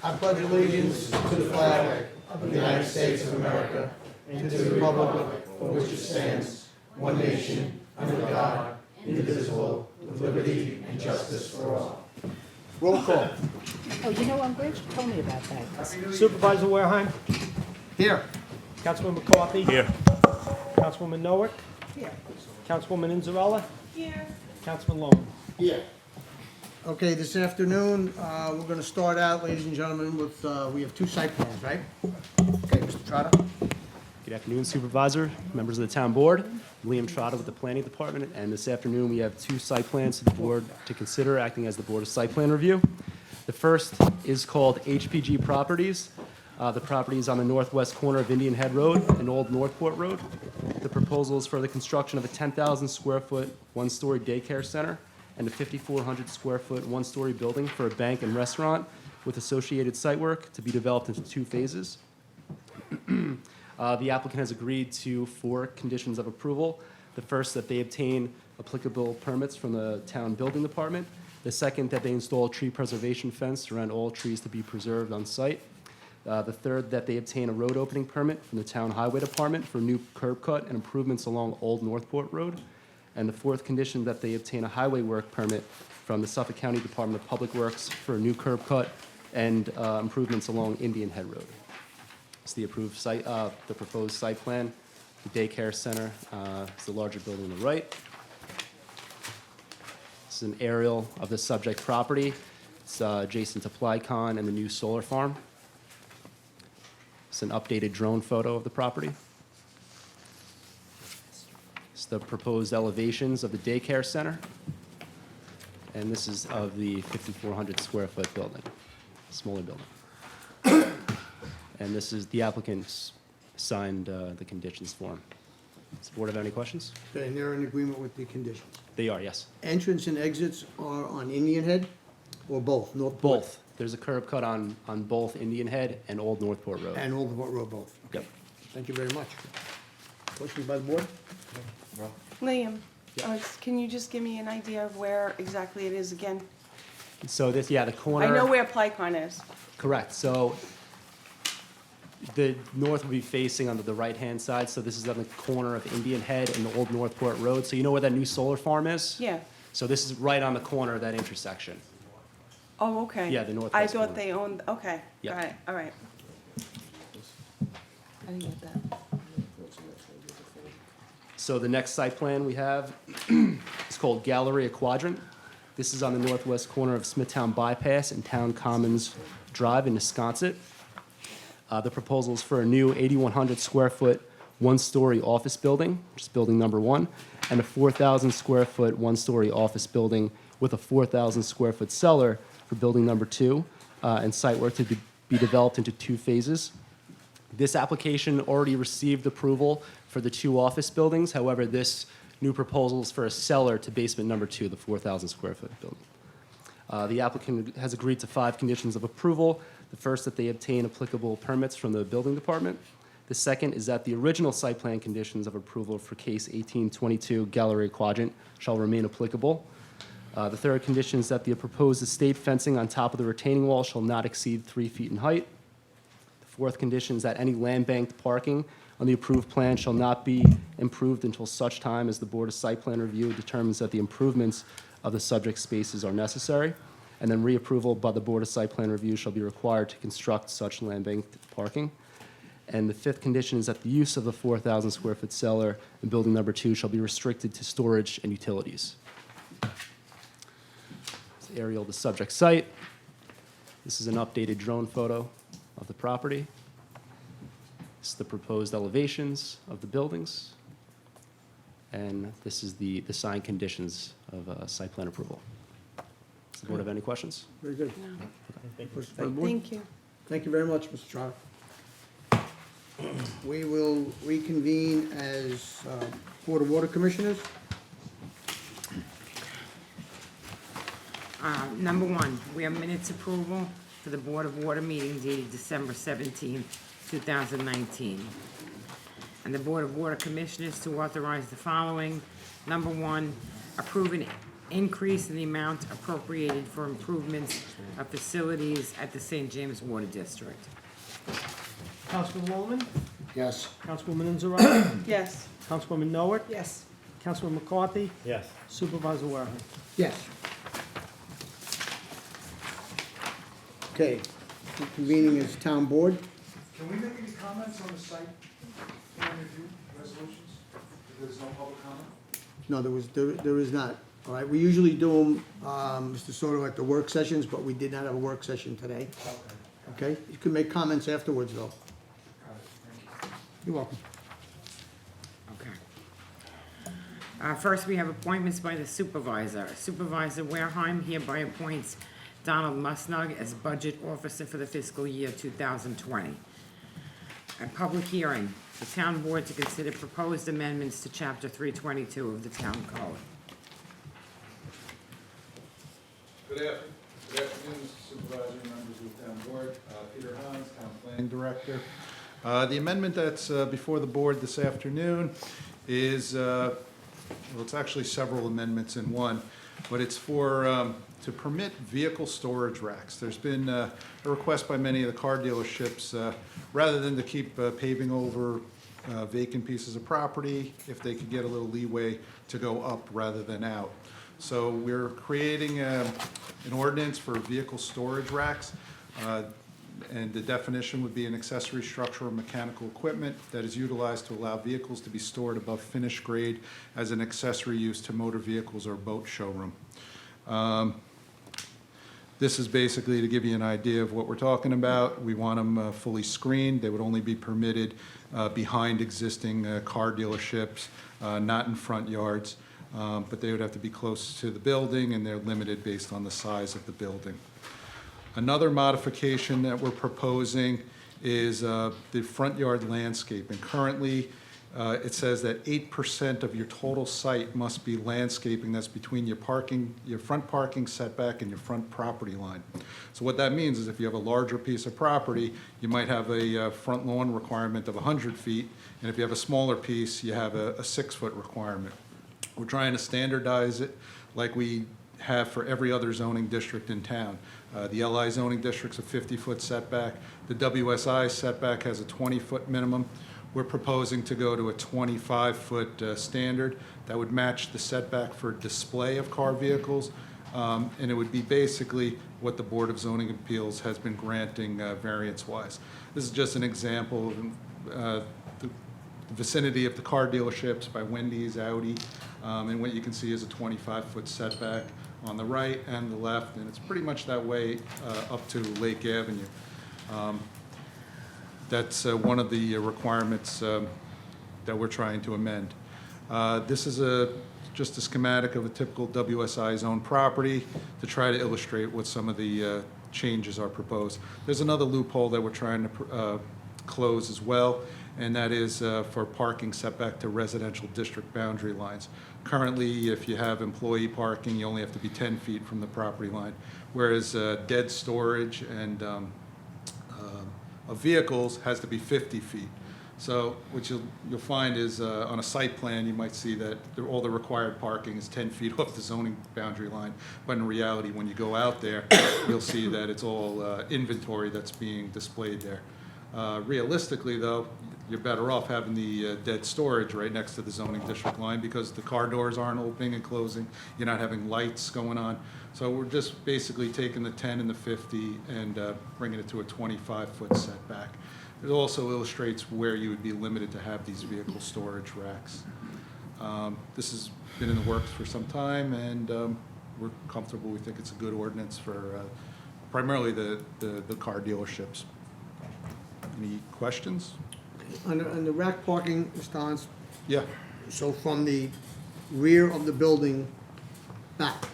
I pledge allegiance to the flag of the United States of America and to the republic for which it stands, one nation, under God, indivisible, with liberty and justice for all. Roll call. Oh, you know, I'm glad you told me about that. Supervisor Wareheim. Here. Councilman McCarthy. Here. Councilwoman Noack. Here. Councilwoman Inzarella. Here. Councilman Long. Yeah. Okay, this afternoon, we're going to start out, ladies and gentlemen, with, we have two site plans, right? Okay, Mr. Trotter? Good afternoon, Supervisor, members of the Town Board. I'm Liam Trotta with the Planning Department, and this afternoon we have two site plans to the Board to consider, acting as the Board of Site Plan Review. The first is called HPG Properties. The property is on the northwest corner of Indian Head Road and Old Northport Road. The proposal is for the construction of a 10,000 square foot, one-story daycare center and a 5,400 square foot, one-story building for a bank and restaurant with associated site work to be developed into two phases. The applicant has agreed to 4 conditions of approval. The first, that they obtain applicable permits from the town building department. The second, that they install a tree preservation fence around all trees to be preserved on site. The third, that they obtain a road opening permit from the town highway department for new curb cut and improvements along Old Northport Road. And the fourth condition, that they obtain a highway work permit from the Suffolk County Department of Public Works for a new curb cut and improvements along Indian Head Road. It's the approved site, the proposed site plan. The daycare center is the larger building on the right. This is an aerial of the subject property. It's adjacent to Plycon and the new solar farm. It's an updated drone photo of the property. It's the proposed elevations of the daycare center. And this is of the 5,400 square foot building, smaller building. And this is the applicant's signed the conditions form. Does the board have any questions? Okay, and they're in agreement with the conditions. They are, yes. Entrance and exits are on Indian Head or both? Northport? Both. There's a curb cut on both Indian Head and Old Northport Road. And Old Northport Road, both. Yep. Thank you very much. Questions by the board? Liam, can you just give me an idea of where exactly it is again? So this, yeah, the corner. I know where Plycon is. Correct. So the north will be facing on the right-hand side. So this is on the corner of Indian Head and the Old Northport Road. So you know where that new solar farm is? Yeah. So this is right on the corner of that intersection. Oh, okay. Yeah, the I northwest thought corner. they owned, okay, Yeah. got it, all right. I didn't get that. So the next site plan we have is called Galleria Quadrant. This is on the northwest corner of Smithtown Bypass and Town Commons Drive in Wisconsin. The proposal is for a new 8,100 square foot, one-story office building, which is building number 1, and a 4,000 square foot, one-story office building with a 4,000 square foot cellar for building number 2, and site work to be developed into 2 phases. This application already received approval for the 2 office buildings. However, this new proposal is for a cellar to basement number 2, the 4,000 square foot building. The applicant has agreed to 5 conditions of approval. The first, that they obtain applicable permits from the building department. The second is that the original site plan conditions of approval for case 1822 Galleria Quadrant shall remain applicable. The third condition is that the proposed estate fencing on top of the retaining wall shall not exceed 3 feet in height. The fourth condition is that any land-banked parking on the approved plan shall not be improved until such time as the Board of Site Plan Review determines that the improvements of the subject spaces are necessary. And then reapproval by the Board of Site Plan Review shall be required to construct such land-banked parking. And the fifth condition is that the use of the 4,000 square foot cellar in building number 2 shall be restricted to storage and utilities. Aerial of the subject site. This is an updated drone photo of the property. This is the proposed elevations of the buildings. And this is the signed conditions of site plan approval. Does the board have any questions? Very good. No. Questions by the board? Thank you. Thank you very much, Mr. Trotter. We will reconvene as Board of Water Commissioners. Number 1, we have minutes approval for the Board of Water meeting dated December 17, 2019. And the Board of Water Commissioners to authorize the following. Number 1, approve an increase in the amount appropriated for improvements of facilities at the St. James Water District. Councilman Wallman? Yes. Councilwoman Inzarelli? Yes. Councilwoman Noah? Yes. Councilman McCarthy? Yes. Supervisor Wareman? Yes. Okay, convening as town board. Can we make any comments on the site plan review resolutions? If there's no public comment? No, there is not. All right, we usually do them, Mr. Soto, at the work sessions, but we did not have a work session today. Okay. Okay, you can make comments afterwards, though. Got it, thank you. You're welcome. Okay. First, we have appointments by the supervisor. Supervisor Wareheim hereby appoints Donald Musnug as Budget Officer for the fiscal year 2020. A public hearing, the town board to consider proposed amendments to Chapter 322 of the Town Code. Good afternoon, Mr. Supervisor, members of the town board. Peter Hans, Town Planning Director. The amendment that's before the board this afternoon is, well, it's actually several amendments in one, but it's for, to permit vehicle storage racks. There's been a request by many of the car dealerships, rather than to keep paving over vacant pieces of property, if they could get a little leeway to go up rather than out. So we're creating an ordinance for vehicle storage racks, and the definition would be an accessory structure or mechanical equipment that is utilized to allow vehicles to be stored above finished grade as an accessory use to motor vehicles or boat showroom. This is basically to give you an idea of what we're talking about. We want them fully screened. They would only be permitted behind existing car dealerships, not in front yards. But they would have to be close to the building, and they're limited based on the size of the building. Another modification that we're proposing is the front yard landscaping. Currently, it says that 8% of your total site must be landscaping that's between your front parking setback and your front property line. So what that means is if you have a larger piece of property, you might have a front lawn requirement of 100 feet, and if you have a smaller piece, you have a 6-foot requirement. We're trying to standardize it like we have for every other zoning district in town. The LI zoning district's a 50-foot setback. The WSI setback has a 20-foot minimum. We're proposing to go to a 25-foot standard that would match the setback for display of car vehicles, and it would be basically what the Board of Zoning Appeals has been granting variance-wise. This is just an example of the vicinity of the car dealerships by Wendy's, Audi, and what you can see is a 25-foot setback on the right and the left, and it's pretty much that way up to Lake Avenue. That's one of the requirements that we're trying to amend. This is just a schematic of a typical WSI zone property to try to illustrate what some of the changes are proposed. There's another loophole that we're trying to close as well, and that is for parking setback to residential district boundary lines. Currently, if you have employee parking, you only have to be 10 feet from the property line, whereas dead storage and of vehicles has to be 50 feet. So what you'll find is on a site plan, you might see that all the required parking is 10 feet off the zoning boundary line, but in reality, when you go out there, you'll see that it's all inventory that's being displayed there. Realistically, though, you're better off having the dead storage right next to the zoning district line because the car doors aren't opening and closing. You're not having lights going on. So we're just basically taking the 10 and the 50 and bringing it to a 25-foot setback. It also illustrates where you would be limited to have these vehicle storage racks. This has been in the works for some time, and we're comfortable. We think it's a good ordinance for primarily the car dealerships. Any questions? On the rack parking, Mr. Hans, Yeah. so from the rear of the building back,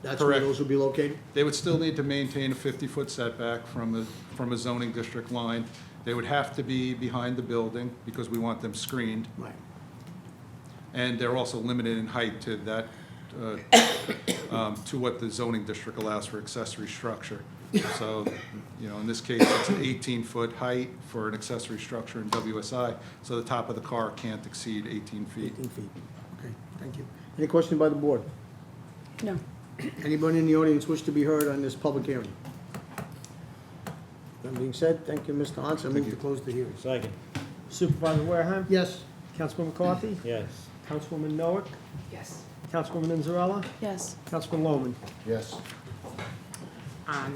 that's where Correct. those will be located? They would still need to maintain a 50-foot setback from a zoning district line. They would have to be behind the building because we want them screened. Right. And they're also limited in height to that, to what the zoning district allows for accessory structure. So, you know, in this case, it's an 18-foot height for an accessory structure in WSI, so the top of the car can't exceed 18 feet. 18 feet. Okay, thank you. Any questions by the board? No. Anybody in the audience wish to be heard on this public hearing? That being said, thank you, Mr. Hans. I move to close the hearing. Second. Supervisor Wareham? Yes. Councilman McCarthy? Yes. Councilwoman Noack? Yes. Councilwoman Inzarella? Yes. Councilman Lohman? Yes.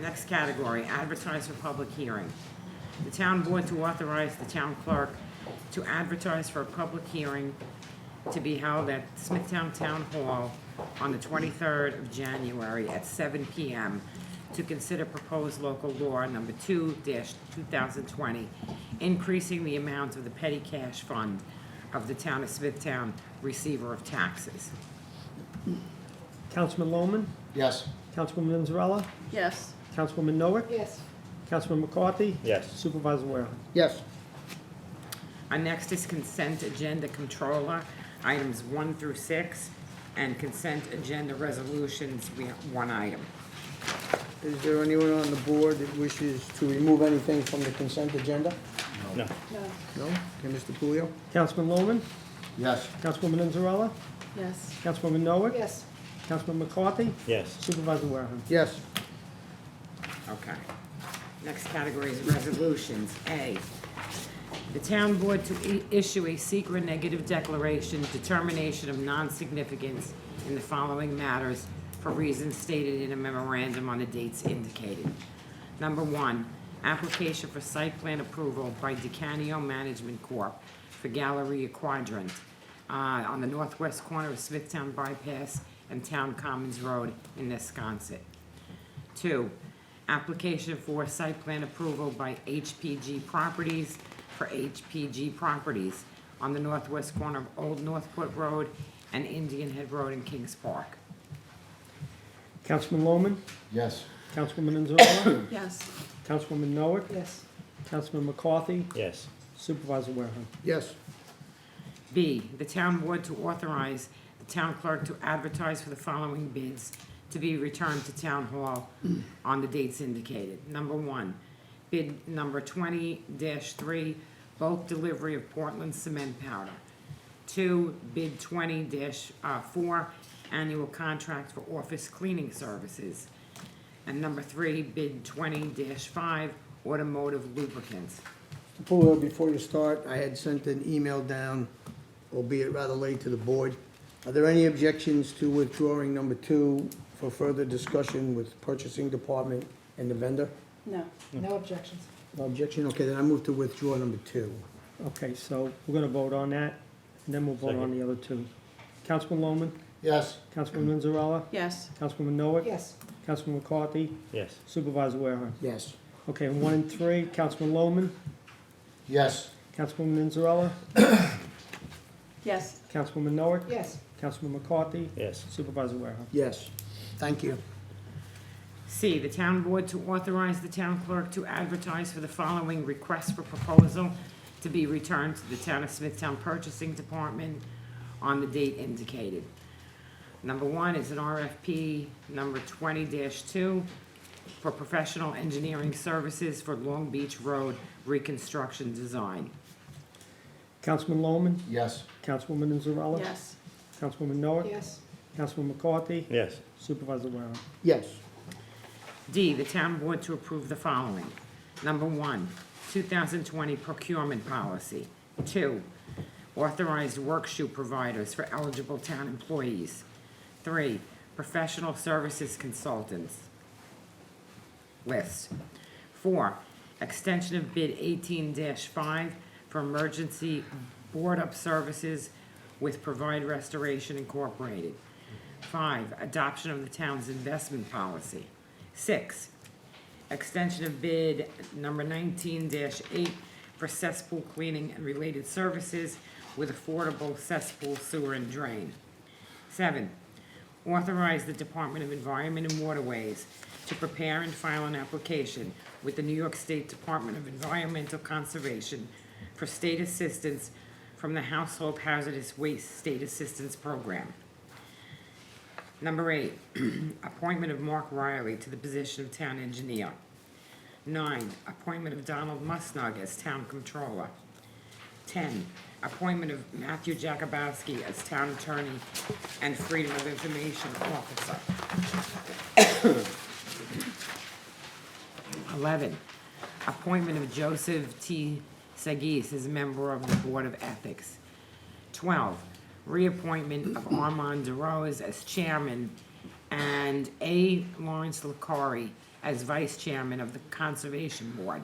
Next category, advertise for public hearing. The town board to authorize the town clerk to advertise for a public hearing to be held at Smithtown Town Hall on the 23rd of January at 7 p.m. to consider proposed local law number 2-2020, increasing the amount of the petty cash fund of the town of Smithtown, receiver of taxes. Councilman Lohman? Yes. Councilwoman Inzarella? Yes. Councilwoman Noack? Yes. Councilman McCarthy? Yes. Supervisor Wareham? Yes. Our next is consent agenda controller, items 1 through 6, and consent agenda resolutions, we have one item. Is there anyone on the board that wishes to remove anything from the consent agenda? No. No? Okay, Mr. Puglio? Councilman Lohman? Yes. Councilwoman Inzarella? Yes. Councilwoman Noack? Yes. Councilman McCarthy? Yes. Supervisor Wareham? Yes. Okay. Next category is resolutions. A, the town board to issue a secret negative declaration, determination of non-significance in the following matters for reasons stated in a memorandum on the dates indicated. Number 1, application for site plan approval by Decanio Management Corp. for Galleria Quadrant on the northwest corner of Smithtown Bypass and Town Commons Road in Nesconset. 2, application for site plan approval by HPG Properties for HPG Properties on the northwest corner of Old Northport Road and Indian Head Road in Kings Park. Councilman Lohman? Yes. Councilwoman Inzarella? Yes. Councilwoman Noack? Yes. Councilman McCarthy? Yes. Supervisor Wareham? Yes. B, the town board to authorize the town clerk to advertise for the following bids to be returned to town hall on the dates indicated. Number 1, bid number 20-3, bulk delivery of Portland cement powder. 2, bid 20-4, annual contract for office cleaning services. And number 3, bid 20-5, automotive lubricants. Mr. Puglio, before you start, I had sent an email down, albeit rather late, to the board. Are there any objections to withdrawing number 2 for further discussion with purchasing department and the vendor? No. No objections. No objection? Okay, then I move to withdraw number 2. Okay, so we're gonna vote on that, and then we'll vote on the other 2. Councilman Lohman? Yes. Councilwoman Inzarella? Yes. Councilwoman Noack? Yes. Councilman McCarthy? Yes. Supervisor Wareham? Yes. Okay, 1 and 3, Councilman Lohman? Yes. Councilwoman Inzarella? Yes. Councilwoman Noack? Yes. Councilman McCarthy? Yes. Supervisor Wareham? Yes. Thank you. C, the town board to authorize the town clerk to advertise for the following request for proposal to be returned to the town of Smithtown Purchasing Department on the date indicated. Number 1 is an RFP number 20-2 for professional engineering services for Long Beach Road reconstruction design. Councilman Lohman? Yes. Councilwoman Inzarella? Yes. Councilwoman Noack? Yes. Councilman McCarthy? Yes. Supervisor Wareham? Yes. D, the town board to approve the following. Number 1, 2020 procurement policy. 2, authorized work shoe providers for eligible town employees. 3, professional services consultants list. 4, extension of bid 18-5 for emergency board-up services with Provide Restoration Incorporated. 5, adoption of the town's investment policy. 6, extension of bid number 19-8 for cesspool cleaning and related services with affordable cesspool sewer and drain. 7, authorize the Department of Environment and Waterways to prepare and file an application with the New York State Department of Environmental Conservation for state assistance from the Household Hazardous Waste State Assistance Program. Number 8, appointment of Mark Riley to the position of town engineer. 9, appointment of Donald Musnug as town controller. 10, appointment of Matthew Jakubowski as town attorney and freedom of information officer. 11, appointment of Joseph T. Sagis as member of the Board of Ethics. 12, reappointment of Armand DeRose as chairman and A. Lawrence LaCory as vice chairman of the Conservation Board.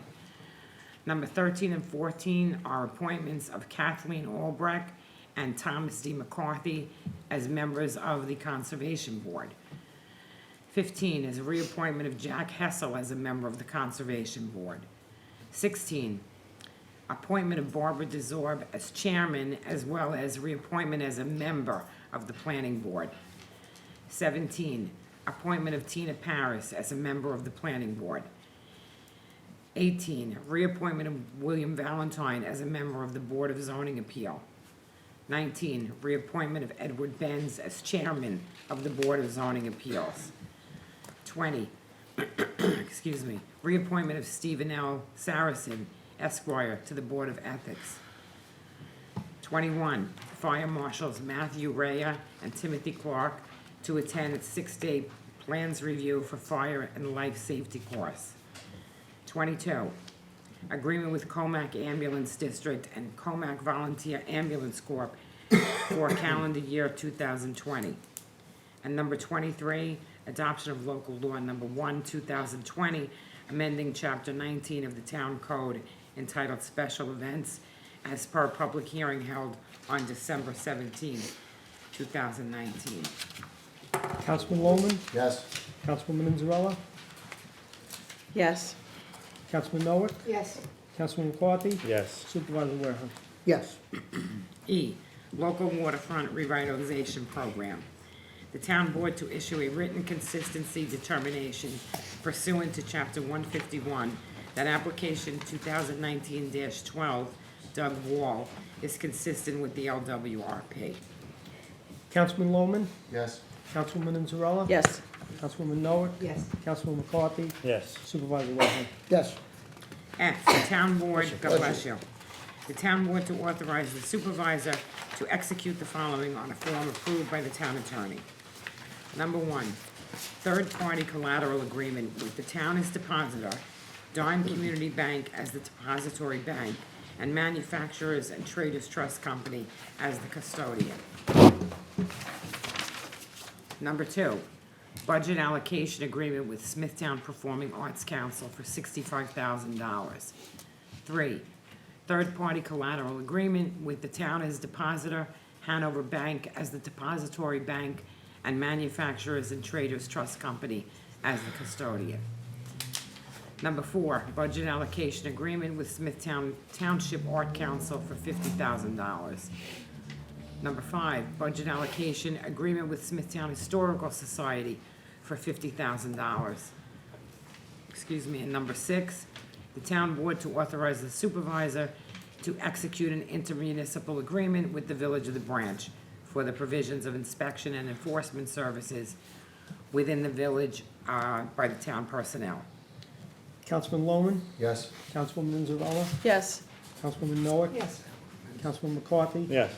Number 13 and 14 are appointments of Kathleen Albrecht and Thomas D. McCarthy as members of the Conservation Board. 15 is a reappointment of Jack Hessel as a member of the Conservation Board. 16, appointment of Barbara DeZorb as chairman, as well as reappointment as a member of the Planning Board. 17, appointment of Tina Paris as a member of the Planning Board. 18, reappointment of William Valentine as a member of the Board of Zoning Appeal. 19, reappointment of Edward Benz as chairman of the Board of Zoning Appeals. 20, excuse me, reappointment of Stephen L. Saracen, Esquire, to the Board of Ethics. 21, fire marshals Matthew Rea and Timothy Clark to attend a 6-day plans review for fire and life safety course. 22, agreement with Comac Ambulance District and Comac Volunteer Ambulance Corp. For calendar year 2020. And number 23, adoption of local law number 1, 2020, amending chapter 19 of the Town Code entitled Special Events as per public hearing held on December 17, 2019. Councilman Loman, Yes. Councilwoman Inzarella, Yes. Councilman Noah, Yes. Councilman McCarthy, Yes. Supervisor Wareham. Yes. E, local waterfront revitalization program. The town board to issue a written consistency determination pursuant to chapter 151 that application 2019-12 Doug Wall is consistent with the LWRP. Councilman Loman, Yes. Councilwoman Inzarella. Yes. Councilwoman Noah, Yes. Councilman McCarthy, Yes. Supervisor Wareham. Yes. F, the town board, God bless you. The town board to authorize the supervisor to execute the following on a form approved by the town attorney. Number 1, third-party collateral agreement with the town as depositor, Dime Community Bank as the depository bank, and Manufacturers and Traders Trust Company as the custodian. Number 2, budget allocation agreement with Smithtown Performing Arts Council for $65,000. 3, third-party collateral agreement with the town as depositor, Hanover Bank as the depository bank, and Manufacturers and Traders Trust Company as the custodian. Number 4, budget allocation agreement with Smithtown Township Art Council for $50,000. Number 5, budget allocation agreement with Smithtown Historical Society for $50,000. Excuse me, and number 6, the town board to authorize the supervisor to execute an intermunicipal agreement with the Village of the Branch for the provisions of inspection and enforcement services within the village by the town personnel. Councilman Loman, Yes. Councilwoman Inzarella, Yes. Councilwoman Noah, Yes. Councilman McCarthy, Yes.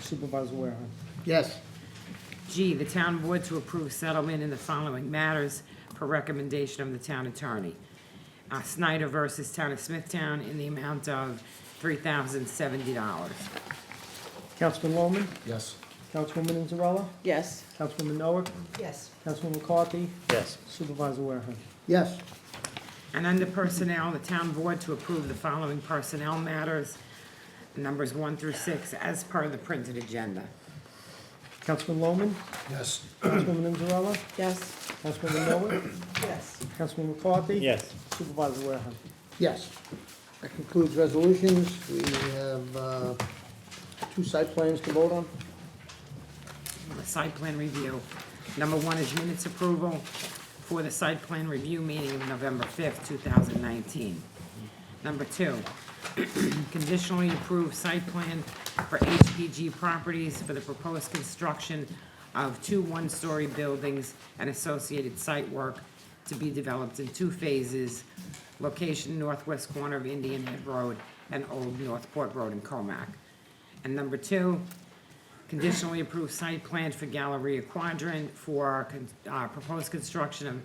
Supervisor Wareham. Yes. G, the town board to approve settlement in the following matters per recommendation of the town attorney. Snyder versus Town of Smithtown in the amount of $3,070. Councilman Loman, Yes. Councilwoman Inzarella, Yes. Councilwoman Noah, Yes. Councilman McCarthy, Yes. Supervisor Wareham. Yes. And under personnel, the town board to approve the following personnel matters, numbers 1 through 6, as per the printed agenda. Councilman Loman, Yes. Councilwoman Inzarella, Yes. Councilwoman Noah, Yes. Councilman McCarthy. Yes. Supervisor Wareham. Yes. That concludes resolutions. We have 2 site plans to vote on. The site plan review. Number 1 is minutes approval for the site plan review meeting of November 5th, 2019. Number 2, conditionally approved site plan for HPG Properties for the proposed construction of 2 one-story buildings and associated site work to be developed in 2 phases, location northwest corner of Indian Head Road and Old Northport Road in Comac. And number 2, conditionally approved site plan for Galleria Quadrant for proposed construction of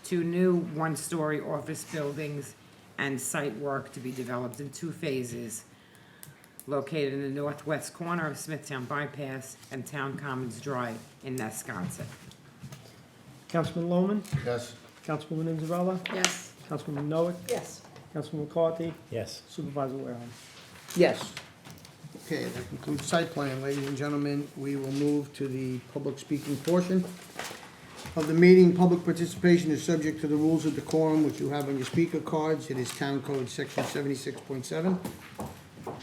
2 new one-story office buildings and site work to be developed in 2 phases located in the northwest corner of Smithtown Bypass and Town Commons Drive in Nesconset. Councilman Loman, Yes. Councilwoman Inzarella, Yes. Councilwoman Noah, Yes. Councilman McCarthy, Yes. Supervisor Warehouse. Yes. Okay, that concludes site plan. Ladies and gentlemen, we will move to the public speaking portion of the meeting. Public participation is subject to the rules of decorum, which you have on your speaker cards. It is Town Code Section 76.7.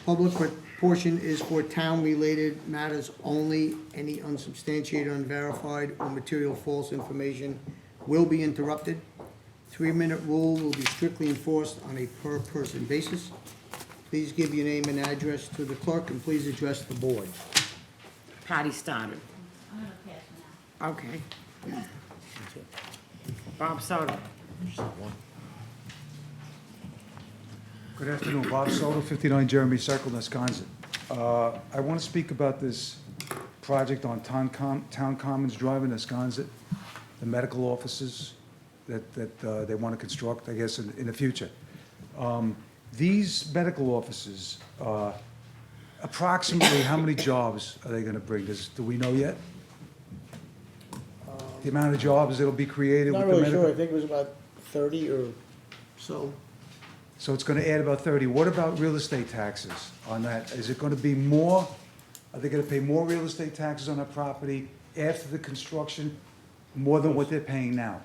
Public portion is for town-related matters only. Any unsubstantiated, unverified, or material false information will be interrupted. 3-minute rule will be strictly enforced on a per-person basis. Please give your name and address to the clerk, and please address the board. Patty Stoddard. Okay. Bob Soto. Good afternoon, Bob Soto, 59 Jeremy Circle, Wisconsin. I want to speak about this project on Town Commons Drive in Wisconsin, the medical offices that they want to construct, I guess, in the future. These medical offices, approximately how many jobs are they going to bring? Do we know yet? The amount of jobs that'll be created with Not the really medical? sure. I think it was about 30 or so. So it's going to add about 30. What about real estate taxes on that? Is it going to be more? Are they going to pay more real estate taxes on that property after the construction, more than what they're paying now?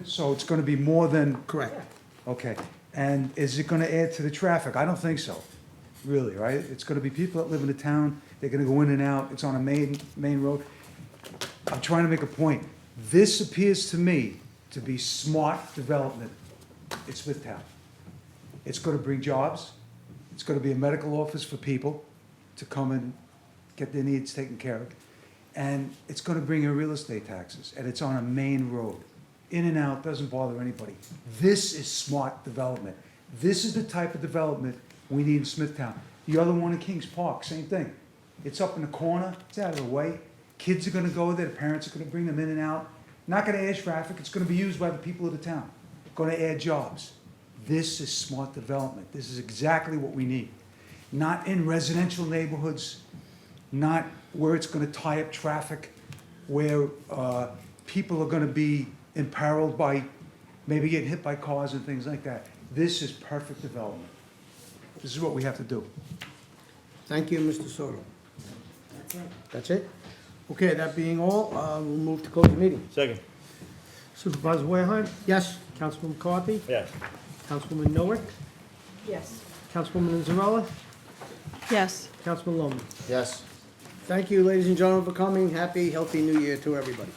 So it's going to be more than, Correct. okay. And is it going to add to the traffic? I don't think so, really, right? It's going to be people that live in the town, they're going to go in and out, it's on a main road. I'm trying to make a point. This appears to me to be smart development in Smithtown. It's going to bring jobs. It's going to be a medical office for people to come and get their needs taken care of. And it's going to bring in real estate taxes, and it's on a main road. In and out, doesn't bother anybody. This is smart development. This is the type of development we need in Smithtown. The other one in Kings Park, same thing. It's up in the corner, it's out of the way. Kids are going to go there, the parents are going to bring them in and out. Not going to add traffic, it's going to be used by the people of the town. Going to add jobs. This is smart development. This is exactly what we need. Not in residential neighborhoods, not where it's going to tie up traffic, where people are going to be imperiled by maybe getting hit by cars and things like that. This is perfect development. This is what we have to do. Thank you, Mr. Soto. That's it? Okay, that being all, we'll move to close the meeting. Second. Supervisor Warehouse, Yes? Councilman McCarthy, Yes. Councilwoman Noah, Yes. Councilwoman Inzarella, Yes. Councilman Loman. Yes. Thank you, ladies and gentlemen, for coming. Happy, healthy New Year to everybody.